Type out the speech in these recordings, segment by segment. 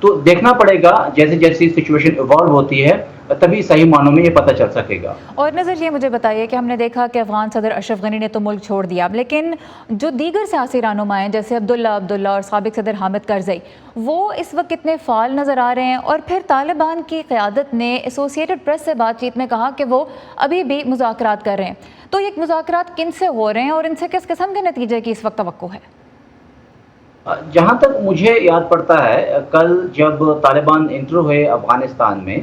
تو دیکھنا پڑے گا جیسے جیسی سچویشن ایوالو ہوتی ہے تبھی صحیح معنوں میں یہ پتہ چل سکے گا۔ اور نظر یہ مجھے بتائیے کہ ہم نے دیکھا کہ افغان صدر اشرف غنی نے تو ملک چھوڑ دیا، لیکن جو دیگر سیاسی رہنما ہیں جیسے عبداللہ اور سابق صدر حامد کرزئی، وہ اس وقت کتنے فعال نظر آ رہے ہیں؟ اور پھر طالبان کی قیادت نے ایسوسیٹڈ پریس سے بات چیت میں کہا کہ وہ ابھی بھی مذاکرات کر رہے ہیں، تو یہ مذاکرات کن سے ہو رہے ہیں اور ان سے کس قسم کے نتیجے کی اس وقت توقع ہے؟ جہاں تک مجھے یاد پڑتا ہے، کل جب طالبان انٹر ہوئے افغانستان میں،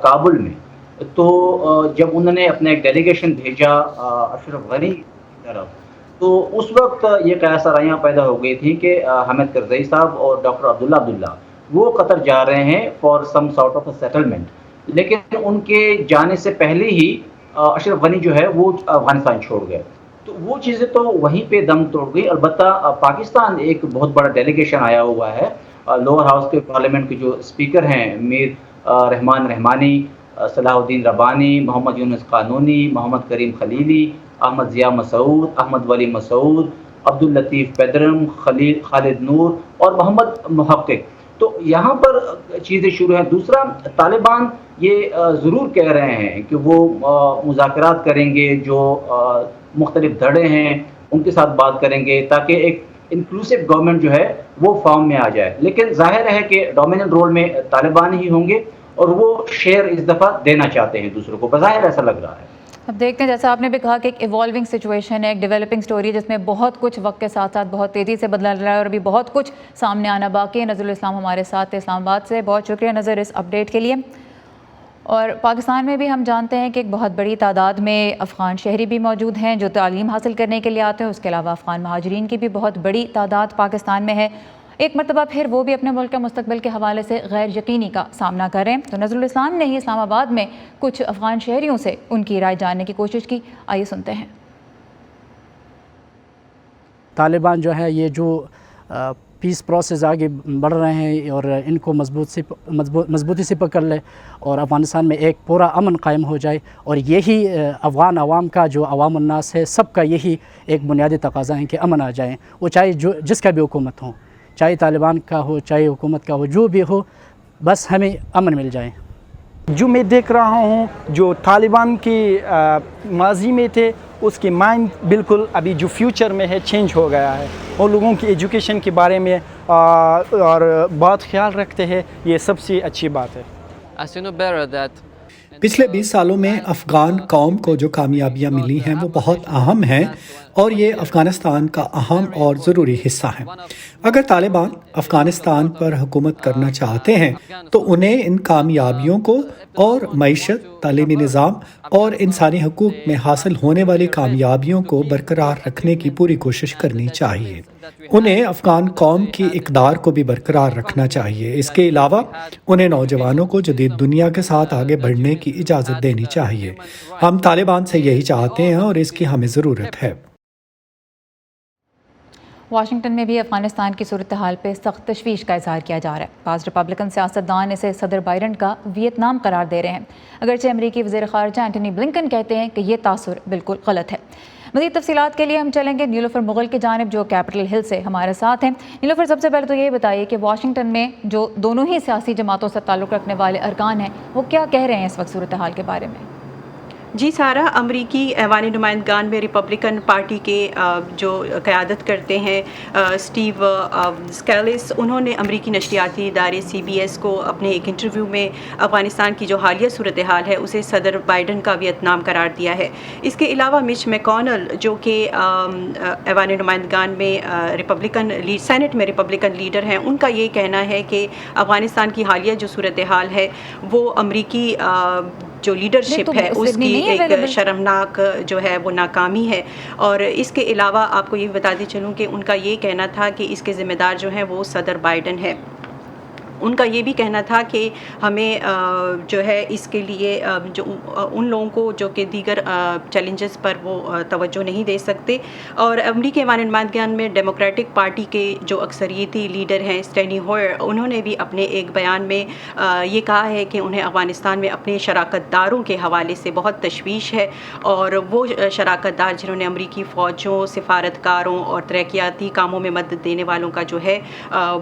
کابل میں، تو جب انہوں نے اپنا ایک ڈیلیگیشن بھیجا اشرف غنی کی طرف، تو اس وقت یہ قیاس آرائیاں پیدا ہو گئی تھیں کہ حامد کرزئی صاحب اور ڈاکٹر عبداللہ وہ قطر جا رہے ہیں for some sort of a settlement, لیکن ان کے جانے سے پہلے ہی اشرف غنی جو ہے وہ افغانستان چھوڑ گئے۔ تو وہ چیزیں تو وہیں پہ دم توڑ گئی۔ البتہ پاکستان ایک بہت بڑا ڈیلیگیشن آیا ہوا ہے، لوور ہاؤس کے پارلیمنٹ کے جو اسپیکر ہیں میر رحمان رحمانی، صلاح الدین ربانی، محمد یونس قانونی، محمد کریم خلیلی، احمد ضیاء مسعود، احمد ولی مسعود، عبداللطیف پیدرم، خالد نور اور محمد محقق، تو یہاں پر چیزیں شروع ہیں۔ دوسرا، طالبان یہ ضرور کہہ رہے ہیں کہ وہ مذاکرات کریں گے، جو مختلف دھڑے ہیں ان کے ساتھ بات کریں گے تاکہ ایک انکلوسیو گورنمنٹ جو ہے وہ فارم میں آ جائے، لیکن ظاہر ہے کہ ڈومیننٹ رول میں طالبان ہی ہوں گے اور وہ شیئر اس دفعہ دینا چاہتے ہیں دوسروں کو، بظاہر ایسا لگ رہا ہے۔ اب دیکھتے ہیں، جیسا آپ نے بھی کہا کہ ایک ایوالونگ سچویشن ہے، ایک ڈیولپنگ سٹوری جس میں بہت کچھ وقت کے ساتھ ساتھ بہت تیزی سے بدل رہا ہے اور ابھی بہت کچھ سامنے آنا باقی ہے۔ نظر الاسلام ہمارے ساتھ اسلام آباد سے، بہت شکریہ نظر اس اپڈیٹ کے لیے۔ اور پاکستان میں بھی ہم جانتے ہیں کہ ایک بہت بڑی تعداد میں افغان شہری بھی موجود ہیں جو تعلیم حاصل کرنے کے لیے آتے ہیں، اس کے علاوہ افغان مہاجرین کی بھی بہت بڑی تعداد پاکستان میں ہے۔ ایک مرتبہ پھر وہ بھی اپنے ملک کے مستقبل کے حوالے سے غیر یقینی کا سامنا کر رہے ہیں، تو نظر الاسلام نے ہی اسلام آباد میں کچھ افغان شہریوں سے ان کی رائے جاننے کی کوشش کی، آئیے سنتے ہیں۔ طالبان جو ہے یہ جو پیس پروسیس آگے بڑھ رہے ہیں اور ان کو مضبوطی سے پکڑ لے اور افغانستان میں ایک پورا امن قائم ہو جائے، اور یہی افغان عوام کا، جو عوام الناس ہے، سب کا یہی ایک بنیادی تقاضا ہے کہ امن آ جائیں، وہ چاہے جس کا بھی حکومت ہو، چاہے طالبان کا ہو، چاہے حکومت کا ہو، جو بھی ہو، بس ہمیں امن مل جائے۔ جو میں دیکھ رہا ہوں جو طالبان کے ماضی میں تھے، اس کے مائنڈ بالکل ابھی جو فیوچر میں ہے چینج ہو گیا ہے، اور لوگوں کی ایجوکیشن کے بارے میں اور بہت خیال رکھتے ہیں، یہ سب سے اچھی بات ہے۔ پچھلے 20 سالوں میں افغان قوم کو جو کامیابیاں ملی ہیں وہ بہت اہم ہیں، اور یہ افغانستان کا اہم اور ضروری حصہ ہیں۔ اگر طالبان افغانستان پر حکومت کرنا چاہتے ہیں تو انہیں ان کامیابیوں کو اور معیشت، تعلیمی نظام اور انسانی حقوق میں حاصل ہونے والی کامیابیوں کو برقرار رکھنے کی پوری کوشش کرنی چاہیے۔ انہیں افغان قوم کی اقدار کو بھی برقرار رکھنا چاہیے۔ اس کے علاوہ انہیں نوجوانوں کو جدید دنیا کے ساتھ آگے بڑھنے کی اجازت دینی چاہیے۔ ہم طالبان سے یہی چاہتے ہیں اور اس کی ہمیں ضرورت ہے۔ واشنگٹن میں بھی افغانستان کی صورتحال پہ سخت تشویش کا اظہار کیا جا رہا ہے۔ بعض ریپبلکن سیاستدان اسے صدر بائیڈن کا ویتنام قرار دے رہے ہیں، اگرچہ امریکی وزیر خارجہ اینٹونی بلنکن کہتے ہیں کہ یہ تاثر بالکل غلط ہے۔ مزید تفصیلات کے لیے ہم چلیں گے نیلوفر مغل کی جانب، جو کیپٹل ہل سے ہمارے ساتھ ہیں۔ نیلوفر، سب سے پہلے تو یہ بتائیے کہ واشنگٹن میں جو دونوں ہی سیاسی جماعتوں سے تعلق رکھنے والے ارکان ہیں وہ کیا کہہ رہے ہیں اس وقت صورتحال کے بارے میں؟ جی سارا، امریکی ایوان نمائندگان میں ریپبلکن پارٹی کے جو قیادت کرتے ہیں اسٹیو اسکیلس، انہوں نے امریکی نشریاتی ادارے CBS کو اپنے ایک انٹرویو میں افغانستان کی جو حالیہ صورتحال ہے اسے صدر بائیڈن کا ویتنام قرار دیا ہے۔ اس کے علاوہ مچ میکونل، جو کہ ایوان نمائندگان میں سینٹ میں ریپبلکن لیڈر ہیں، ان کا یہ کہنا ہے کہ افغانستان کی حالیہ جو صورتحال ہے وہ امریکی جو لیڈرشپ ہے اس کی ایک شرمناک جو ہے وہ ناکامی ہے۔ اور اس کے علاوہ آپ کو یہ بتاتی چلوں کہ ان کا یہ کہنا تھا کہ اس کے ذمہ دار جو ہیں وہ صدر بائیڈن ہے۔ ان کا یہ بھی کہنا تھا کہ ہمیں جو ہے اس کے لیے جو ان لوگوں کو جو کہ دیگر چیلنجز پر وہ توجہ نہیں دے سکتے. اور امریکی ایوان نمائندگان میں ڈیموکریٹک پارٹی کے جو اکثریتی لیڈر ہیں اسٹینی ہوئر، انہوں نے بھی اپنے ایک بیان میں یہ کہا ہے کہ انہیں افغانستان میں اپنے شراکت داروں کے حوالے سے بہت تشویش ہے، اور وہ شراکت دار جنہوں نے امریکی فوجوں، سفارتکاروں اور ترقیاتی کاموں میں مدد دینے والوں کا جو ہے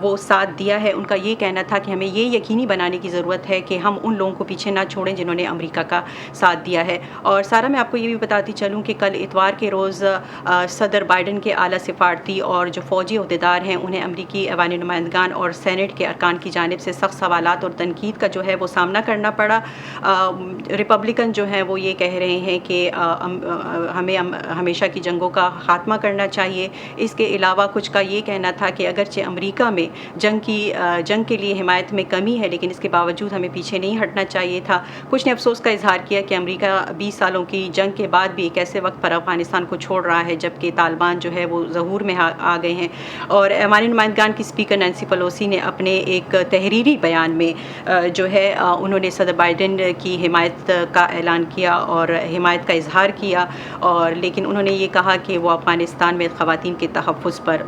وہ ساتھ دیا ہے، ان کا یہ کہنا تھا کہ ہمیں یہ یقینی بنانے کی ضرورت ہے کہ ہم ان لوگوں کو پیچھے نہ چھوڑیں جنہوں نے امریکہ کا ساتھ دیا ہے. اور سارا میں آپ کو یہ بھی بتاتی چلوں کہ کل اتوار کے روز صدر بائیڈن کے اعلیٰ سفارتی اور جو فوجی عہدیدار ہیں انہیں امریکی ایوان نمائندگان اور سینٹ کے ارکان کی جانب سے سخت سوالات اور تنقید کا جو ہے وہ سامنا کرنا پڑا. ریپبلکن جو ہیں وہ یہ کہہ رہے ہیں کہ ہمیں ہمیشہ کی جنگوں کا خاتمہ کرنا چاہیے. اس کے علاوہ کچھ کا یہ کہنا تھا کہ اگرچہ امریکہ میں جنگ کے لیے حمایت میں کمی ہے، لیکن اس کے باوجود ہمیں پیچھے نہیں ہٹنا چاہیے تھا. کچھ نے افسوس کا اظہار کیا کہ امریکہ 20 سالوں کی جنگ کے بعد بھی ایک ایسے وقت پر افغانستان کو چھوڑ رہا ہے جبکہ طالبان جو ہے وہ ظہور میں آ گئے ہیں. اور ایوان نمائندگان کی اسپیکر نینسی پیلوسی نے اپنے ایک تحریری بیان میں جو ہے انہوں نے صدر بائیڈن کی حمایت کا اعلان کیا اور حمایت کا اظہار کیا، اور لیکن انہوں نے یہ کہا کہ وہ افغانستان میں خواتین کے تحفظ پر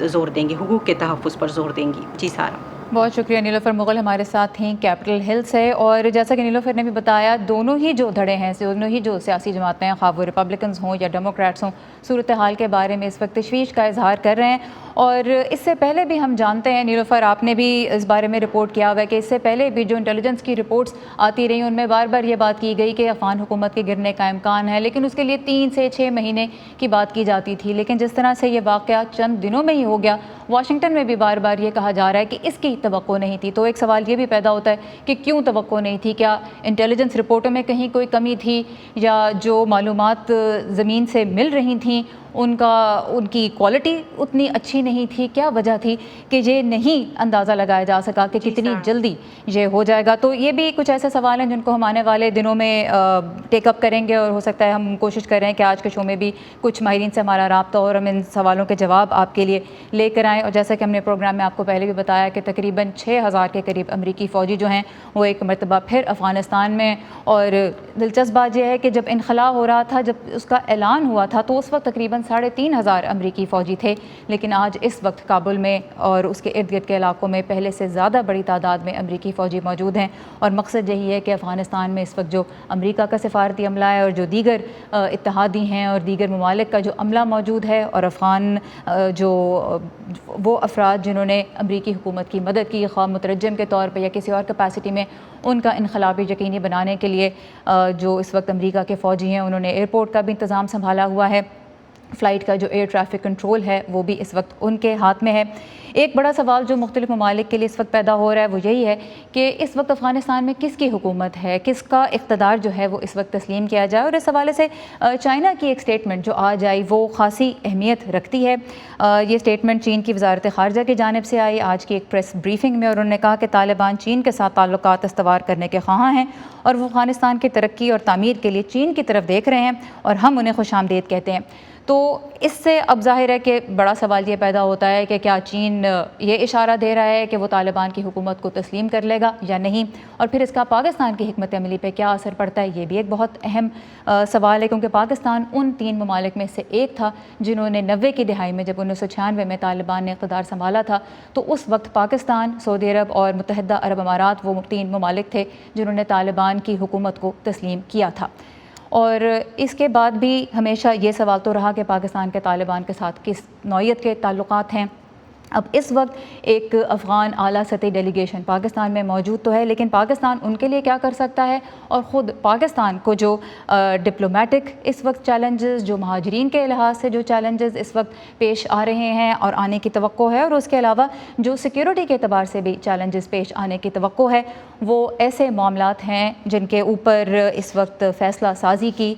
زور دیں گے، حقوق کے تحفظ پر زور دیں گی. جی سارا. بہت شکریہ. نیلوفر مغل ہمارے ساتھ تھیں کیپٹل ہل سے. اور جیسا کہ نیلوفر نے بھی بتایا، دونوں ہی جو دھڑے ہیں، دونوں ہی جو سیاسی جماعتیں ہیں، خواہ وہ ریپبلکنز ہوں یا ڈیموکریٹس ہوں، صورتحال کے بارے میں اس وقت تشویش کا اظہار کر رہے ہیں. اور اس سے پہلے بھی ہم جانتے ہیں نیلوفر، آپ نے بھی اس بارے میں رپورٹ کیا ہوا ہے کہ اس سے پہلے بھی جو انٹیلیجنس کی رپورٹس آتی رہی ان میں بار بار یہ بات کی گئی کہ افغان حکومت کے گرنے کا امکان ہے، لیکن اس کے لیے 3 سے 6 مہینے کی بات کی جاتی تھی. لیکن جس طرح سے یہ واقعہ چند دنوں میں ہی ہو گیا، واشنگٹن میں بھی بار بار یہ کہا جا رہا ہے کہ اس کی توقع نہیں تھی. تو ایک سوال یہ بھی پیدا ہوتا ہے کہ کیوں توقع نہیں تھی؟ کیا انٹیلیجنس رپورٹوں میں کہیں کوئی کمی تھی، یا جو معلومات زمین سے مل رہی تھیں ان کی کوالٹی اتنی اچھی نہیں تھی؟ کیا وجہ تھی کہ یہ نہیں اندازہ لگایا جا سکا کہ کتنی جلدی یہ ہو جائے گا؟ تو یہ بھی کچھ ایسے سوال ہیں جن کو ہم آنے والے دنوں میں ٹیک اپ کریں گے، اور ہو سکتا ہے ہم کوشش کریں کہ آج کے شو میں بھی کچھ ماہرین سے ہمارا رابطہ اور ہم ان سوالوں کے جواب آپ کے لیے لے کر آئیں. اور جیسا کہ ہم نے پروگرام میں آپ کو پہلے بھی بتایا کہ تقریباً 6000 کے قریب امریکی فوجی جو ہیں وہ ایک مرتبہ پھر افغانستان میں. اور دلچسپ بات یہ ہے کہ جب انخلا ہو رہا تھا، جب اس کا اعلان ہوا تھا، تو اس وقت تقریباً 3500 امریکی فوجی تھے، لیکن آج اس وقت کابل میں اور اس کے ارد گرد کے علاقوں میں پہلے سے زیادہ بڑی تعداد میں امریکی فوجی موجود ہیں. اور مقصد یہی ہے کہ افغانستان میں اس وقت جو امریکہ کا سفارتی عملہ ہے اور جو دیگر اتحادی ہیں اور دیگر ممالک کا جو عملہ موجود ہے، اور افغان جو وہ افراد جنہوں نے امریکی حکومت کی مدد کی، خواہ مترجم کے طور پہ یا کسی اور کیپیسٹی میں، ان کا انخلا بھی یقینی بنانے کے لیے جو اس وقت امریکہ کے فوجی ہیں انہوں نے ایئرپورٹ کا بھی انتظام سنبھالا ہوا ہے. فلائٹ کا جو ایئر ٹریفک کنٹرول ہے وہ بھی اس وقت ان کے ہاتھ میں ہے. ایک بڑا سوال جو مختلف ممالک کے لیے اس وقت پیدا ہو رہا ہے وہ یہی ہے کہ اس وقت افغانستان میں کس کی حکومت ہے، کس کا اقتدار جو ہے وہ اس وقت تسلیم کیا جائے. اور اس حوالے سے چائنا کی ایک سٹیٹمنٹ جو آج آئی وہ خاصی اہمیت رکھتی ہے. یہ سٹیٹمنٹ چین کی وزارت خارجہ کی جانب سے آئی آج کی ایک پریس بریفنگ میں، اور انہوں نے کہا کہ طالبان چین کے ساتھ تعلقات استوار کرنے کے خواہاں ہیں اور وہ افغانستان کی ترقی اور تعمیر کے لیے چین کی طرف دیکھ رہے ہیں اور ہم انہیں خوش آمدید کہتے ہیں. تو اس سے اب ظاہر ہے کہ بڑا سوال یہ پیدا ہوتا ہے کہ کیا چین یہ اشارہ دے رہا ہے کہ وہ طالبان کی حکومت کو تسلیم کر لے گا یا نہیں، اور پھر اس کا پاکستان کی حکمت عملی پہ کیا اثر پڑتا ہے؟ یہ بھی ایک بہت اہم سوال ہے، کیونکہ پاکستان ان 3 ممالک میں سے ایک تھا جنہوں نے 90 کی دہائی میں، جب 1996 میں طالبان نے اقتدار سنبھالا تھا، تو اس وقت پاکستان، سعودی عرب اور متحدہ عرب امارات وہ 3 ممالک تھے جنہوں نے طالبان کی حکومت کو تسلیم کیا تھا. اور اس کے بعد بھی ہمیشہ یہ سوال تو رہا کہ پاکستان کے طالبان کے ساتھ کس نوعیت کے تعلقات ہیں. اب اس وقت ایک افغان اعلیٰ سطحی ڈیلیگیشن پاکستان میں موجود تو ہے، لیکن پاکستان ان کے لیے کیا کر سکتا ہے؟ اور خود پاکستان کو جو ڈپلومیٹک اس وقت چیلنجز، جو مہاجرین کے لحاظ سے جو چیلنجز اس وقت پیش آ رہے ہیں اور آنے کی توقع ہے، اور اس کے علاوہ جو سیکیورٹی کے اعتبار سے بھی چیلنجز پیش آنے کی توقع ہے، وہ ایسے معاملات ہیں جن کے اوپر اس وقت فیصلہ سازی کی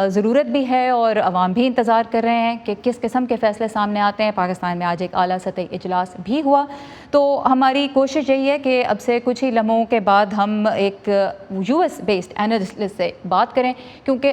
ضرورت بھی ہے، اور عوام بھی انتظار کر رہے ہیں کہ کس قسم کے فیصلے سامنے آتے ہیں. پاکستان میں آج ایک اعلیٰ سطحی اجلاس بھی ہوا، تو ہماری کوشش یہی ہے کہ اب سے کچھ ہی لمحوں کے بعد ہم ایک US بیسڈ اینالسٹ سے بات کریں، کیونکہ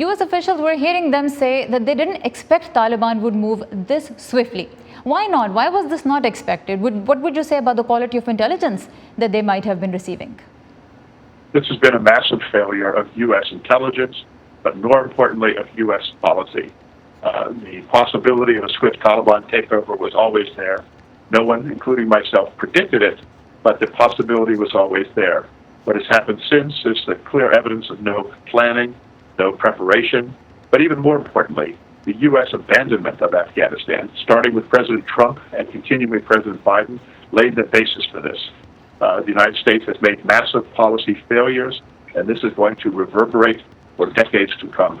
US officials were hearing them say that they didn't expect Taliban would move this swiftly. Why not? Why was this not expected? What would you say about the quality of intelligence that they might have been receiving? This has been a massive failure of U.S. intelligence, but more importantly of U.S. policy. The possibility of a swift Taliban takeover was always there. No one, including myself, predicted it, but the possibility was always there. What has happened since is the clear evidence of no planning, no preparation, but even more importantly, the U.S. abandonment of Afghanistan, starting with President Trump and continuing with President Biden, laid the basis for this. The United States has made massive policy failures, and this is going to reverberate for decades to come.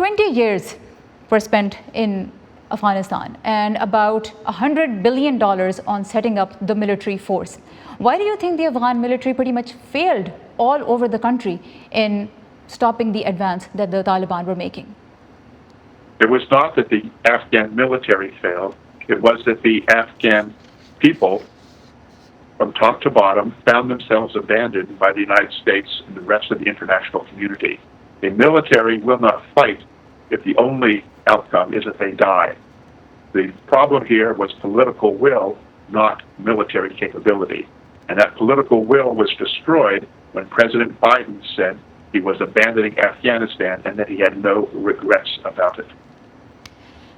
20 years were spent in Afghanistan and about $100 billion on setting up the military force. Why do you think the Afghan military pretty much failed all over the country in stopping the advance that the Taliban were making? It was not that the Afghan military failed. It was that the Afghan people, from top to bottom, found themselves abandoned by the United States and the rest of the international community. The military will not fight if the only outcome is that they die. The problem here was political will, not military capability. And that political will was destroyed when President Biden said he was abandoning Afghanistan and that he had no regrets about it.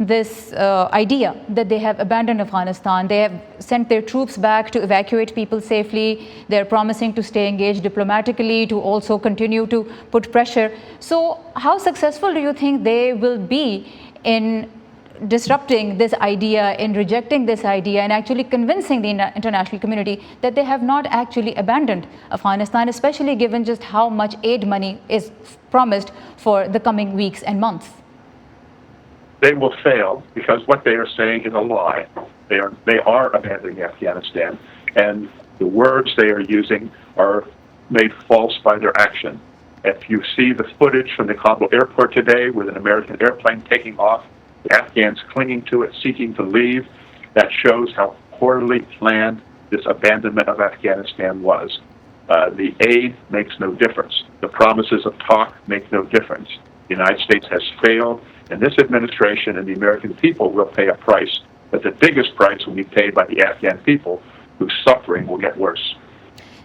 this idea that they have abandoned Afghanistan. They have sent their troops back to evacuate people safely. They're promising to stay engaged diplomatically, to also continue to put pressure. So how successful do you think they will be in disrupting this idea, in rejecting this idea, and actually convincing the international community that they have not actually abandoned Afghanistan, especially given just how much aid money is promised for the coming weeks and months? They will fail because what they are saying is a lie. They are abandoning Afghanistan, and the words they are using are made false by their action. If you see the footage from the Kabul airport today with an American airplane taking off, the Afghans clinging to it, seeking to leave, that shows how poorly planned this abandonment of Afghanistan was. The aid makes no difference. The promises of talk make no difference. The United States has failed, and this administration and the American people will pay a price but the biggest price will be paid by the Afghan people, whose suffering will get worse.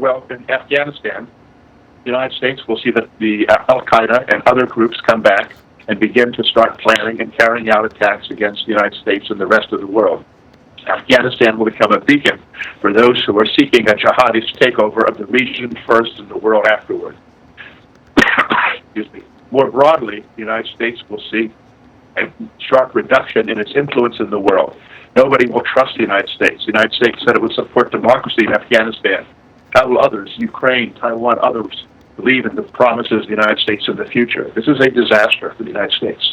Well, in Afghanistan, the United States will see that the Al-Qaeda and other groups come back and begin to start planning and carrying out attacks against the United States and the rest of the world. Afghanistan will become a beacon for those who are seeking a jihadist takeover of the region first and the world afterward. Excuse me. More broadly, the United States will see a sharp reduction in its influence in the world. Nobody will trust the United States. The United States said it would support democracy in Afghanistan. How will others, Ukraine, Taiwan, others, believe in the promises of the United States in the future? This is a disaster for the United States.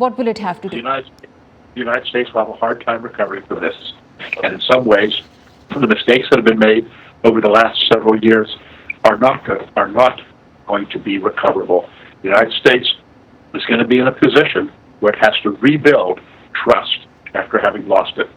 What will it have to do? The United States will have a hard time recovering from this. And in some ways, the mistakes that have been made over the last several years are not going to be recoverable. The United States is going to be in a position where it has to rebuild trust after having lost it.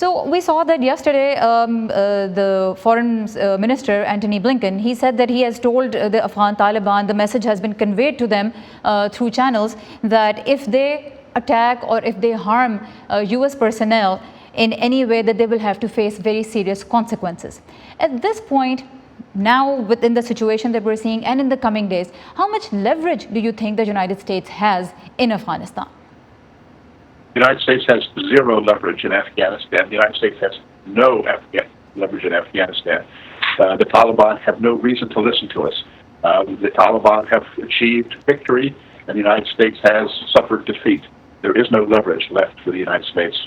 So we saw that yesterday the foreign minister Antony Blinken, he said that he has told the Afghan Taliban, the message has been conveyed to them through channels that if they attack or if they harm US personnel in any way, that they will have to face very serious consequences. At this point, now within the situation that we're seeing and in the coming days, how much leverage do you think the United States has in Afghanistan? The United States has zero leverage in Afghanistan. The United States has no leverage in Afghanistan. The Taliban have no reason to listen to us. The Taliban have achieved victory and the United States has suffered defeat. There is no leverage left for the United States.